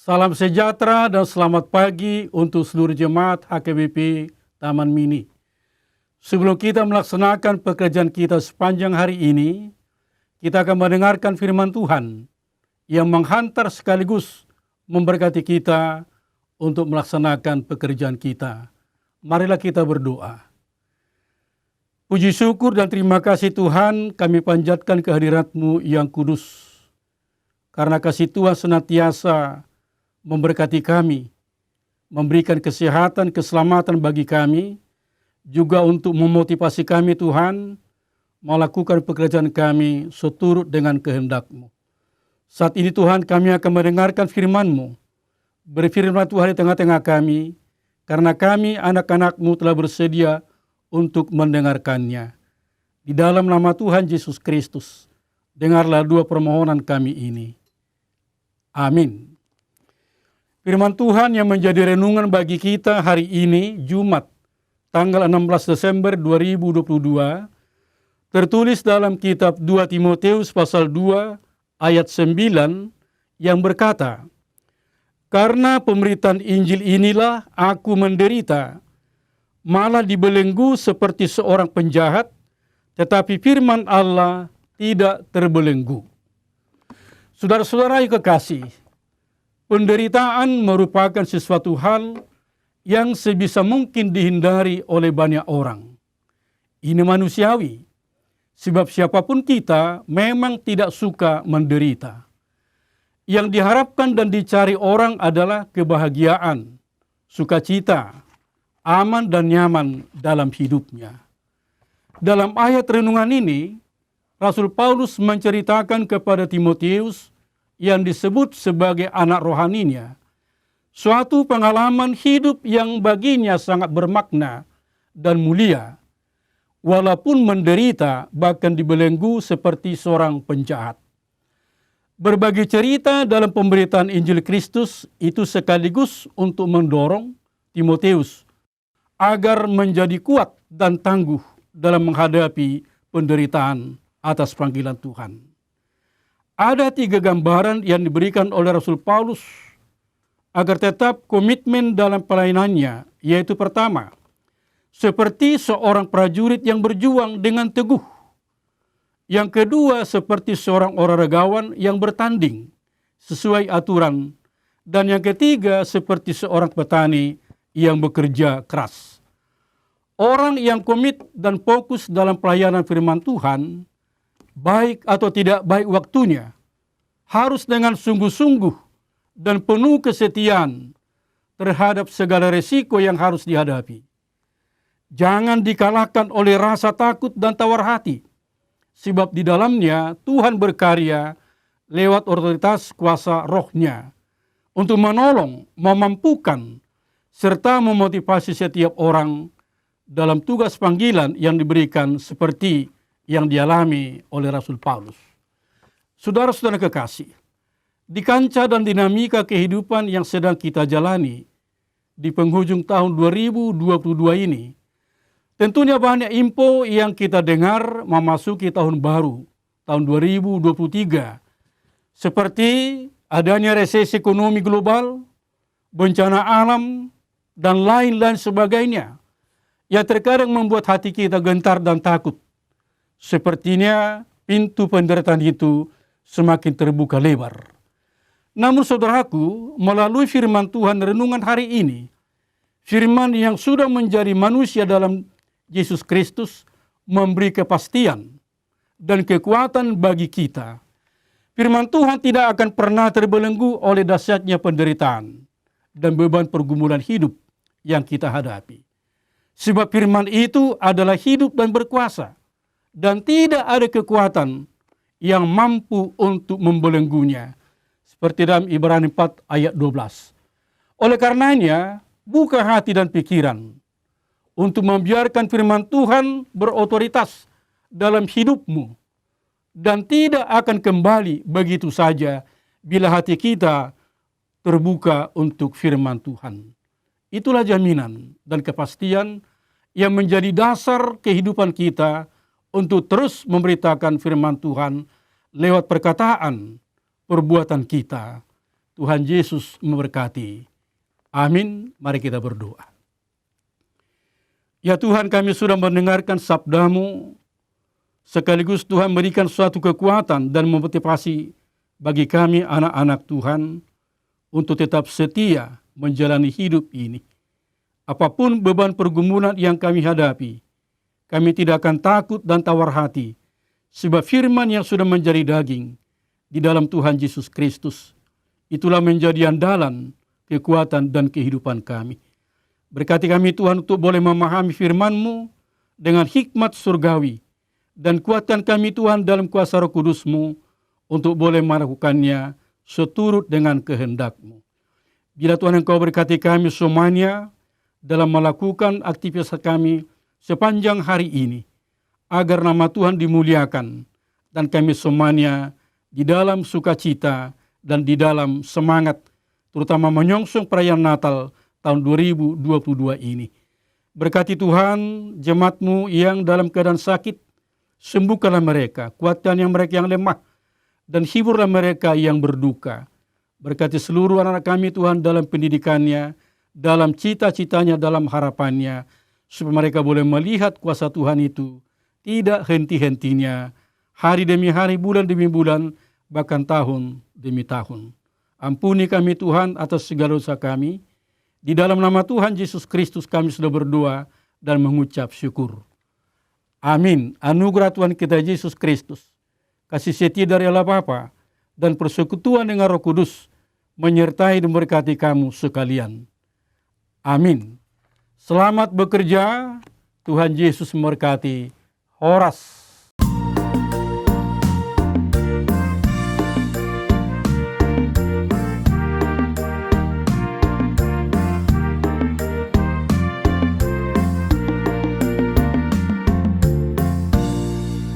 Salam sejahtera dan selamat pagi untuk seluruh jemaat HKBP Taman Mini. Sebelum kita melaksanakan pekerjaan kita sepanjang hari ini, kita akan mendengarkan firman Tuhan yang menghantar sekaligus memberkati kita untuk melaksanakan pekerjaan kita. Marilah kita berdoa. Puji syukur dan terima kasih Tuhan, kami panjatkan kehadirat-Mu yang kudus. Karena kasih Tuhan senantiasa memberkati kami, memberikan kesehatan, keselamatan bagi kami, juga untuk memotivasi kami Tuhan, melakukan pekerjaan kami seturut dengan kehendak-Mu. Saat ini Tuhan kami akan mendengarkan firman-Mu. Berfirman Tuhan di tengah-tengah kami, karena kami anak-anak-Mu telah bersedia untuk mendengarkannya. Di dalam nama Tuhan Yesus Kristus, dengarlah dua permohonan kami ini. Amin. Firman Tuhan yang menjadi renungan bagi kita hari ini, Jumat, tanggal 16 Desember 2022, tertulis dalam kitab 2 Timotius pasal 2 ayat 9 yang berkata, "Karena pemberitaan Injil inilah aku menderita, malah dibelenggu seperti seorang penjahat, tetapi firman Allah tidak terbelenggu." Saudara-saudara yang kekasih, penderitaan merupakan sesuatu hal yang sebisa mungkin dihindari oleh banyak orang. Ini manusiawi, sebab siapapun kita memang tidak suka menderita. Yang diharapkan dan dicari orang adalah kebahagiaan, sukacita, aman dan nyaman dalam hidupnya. Dalam ayat renungan ini, Rasul Paulus menceritakan kepada Timotius yang disebut sebagai anak rohaninya, suatu pengalaman hidup yang baginya sangat bermakna dan mulia, walaupun menderita bahkan dibelenggu seperti seorang penjahat. Berbagi cerita dalam pemberitaan Injil Kristus itu sekaligus untuk mendorong Timotius agar menjadi kuat dan tangguh dalam menghadapi penderitaan atas panggilan Tuhan. Ada 3 gambaran yang diberikan oleh Rasul Paulus agar tetap komitmen dalam pelayanannya, yaitu pertama, seperti seorang prajurit yang berjuang dengan teguh. Yang kedua, seperti seorang olahragawan yang bertanding sesuai aturan. Dan yang ketiga, seperti seorang petani yang bekerja keras. Orang yang komit dan fokus dalam pelayanan firman Tuhan, baik atau tidak baik waktunya, harus dengan sungguh-sungguh dan penuh kesetiaan terhadap segala resiko yang harus dihadapi. Jangan dikalahkan oleh rasa takut dan tawar hati, sebab di dalamnya Tuhan berkarya lewat otoritas kuasa rohnya untuk menolong, memampukan, serta memotivasi setiap orang dalam tugas panggilan yang diberikan seperti yang dialami oleh Rasul Paulus. Saudara-saudara kekasih, di kancah dan dinamika kehidupan yang sedang kita jalani di penghujung tahun 2022 ini, tentunya banyak info yang kita dengar memasuki tahun baru, tahun 2023, seperti adanya resesi ekonomi global, bencana alam, dan lain-lain sebagainya, yang terkadang membuat hati kita gentar dan takut. Sepertinya pintu penderitaan itu semakin terbuka lebar. Namun saudaraku, melalui firman Tuhan renungan hari ini, firman yang sudah menjadi manusia dalam Yesus Kristus memberi kepastian dan kekuatan bagi kita. Firman Tuhan tidak akan pernah terbelenggu oleh dahsyatnya penderitaan dan beban pergumulan hidup yang kita hadapi. Sebab firman itu adalah hidup dan berkuasa, dan tidak ada kekuatan yang mampu untuk membelenggunya. Seperti dalam Ibrani 4 ayat 12. Oleh karenanya, buka hati dan pikiran untuk membiarkan firman Tuhan berotoritas dalam hidupmu, dan tidak akan kembali begitu saja bila hati kita terbuka untuk firman Tuhan. Itulah jaminan dan kepastian yang menjadi dasar kehidupan kita untuk terus memberitakan firman Tuhan lewat perkataan, perbuatan kita. Tuhan Yesus memberkati. Amin. Mari kita berdoa. Ya Tuhan, kami sudah mendengarkan sabda-Mu, sekaligus Tuhan berikan suatu kekuatan dan memotivasi bagi kami anak-anak Tuhan untuk tetap setia menjalani hidup ini. Apapun beban pergumulan yang kami hadapi, kami tidak akan takut dan tawar hati, sebab firman yang sudah menjadi daging di dalam Tuhan Yesus Kristus, itulah menjadi andalan, kekuatan, dan kehidupan kami. Berkati kami Tuhan untuk boleh memahami firman-Mu dengan hikmat surgawi, dan kuatkan kami Tuhan dalam kuasa Roh Kudus-Mu untuk boleh melakukannya seturut dengan kehendak-Mu. Bila Tuhan Engkau berkati kami semuanya dalam melakukan aktivitas kami sepanjang hari ini, agar nama Tuhan dimuliakan, dan kami semuanya di dalam sukacita dan di dalam semangat, terutama menyongsong perayaan Natal tahun 2022 ini. Berkati Tuhan jemaat-Mu yang dalam keadaan sakit, sembuhkanlah mereka, kuatkan yang mereka yang lemah, dan hiburlah mereka yang berduka. Berkati seluruh anak-anak kami Tuhan dalam pendidikannya, dalam cita-citanya, dalam harapannya, supaya mereka boleh melihat kuasa Tuhan itu tidak henti-hentinya, hari demi hari, bulan demi bulan, bahkan tahun demi tahun. Ampuni kami Tuhan atas segala dosa kami. Di dalam nama Tuhan Yesus Kristus kami sudah berdoa dan mengucap syukur. Amin. Anugerah Tuhan kita Yesus Kristus, kasih setia dari Allah Bapa, dan persekutuan dengan Roh Kudus menyertai dan memberkati kamu sekalian. Amin. Selamat bekerja. Tuhan Yesus memberkati. Horas.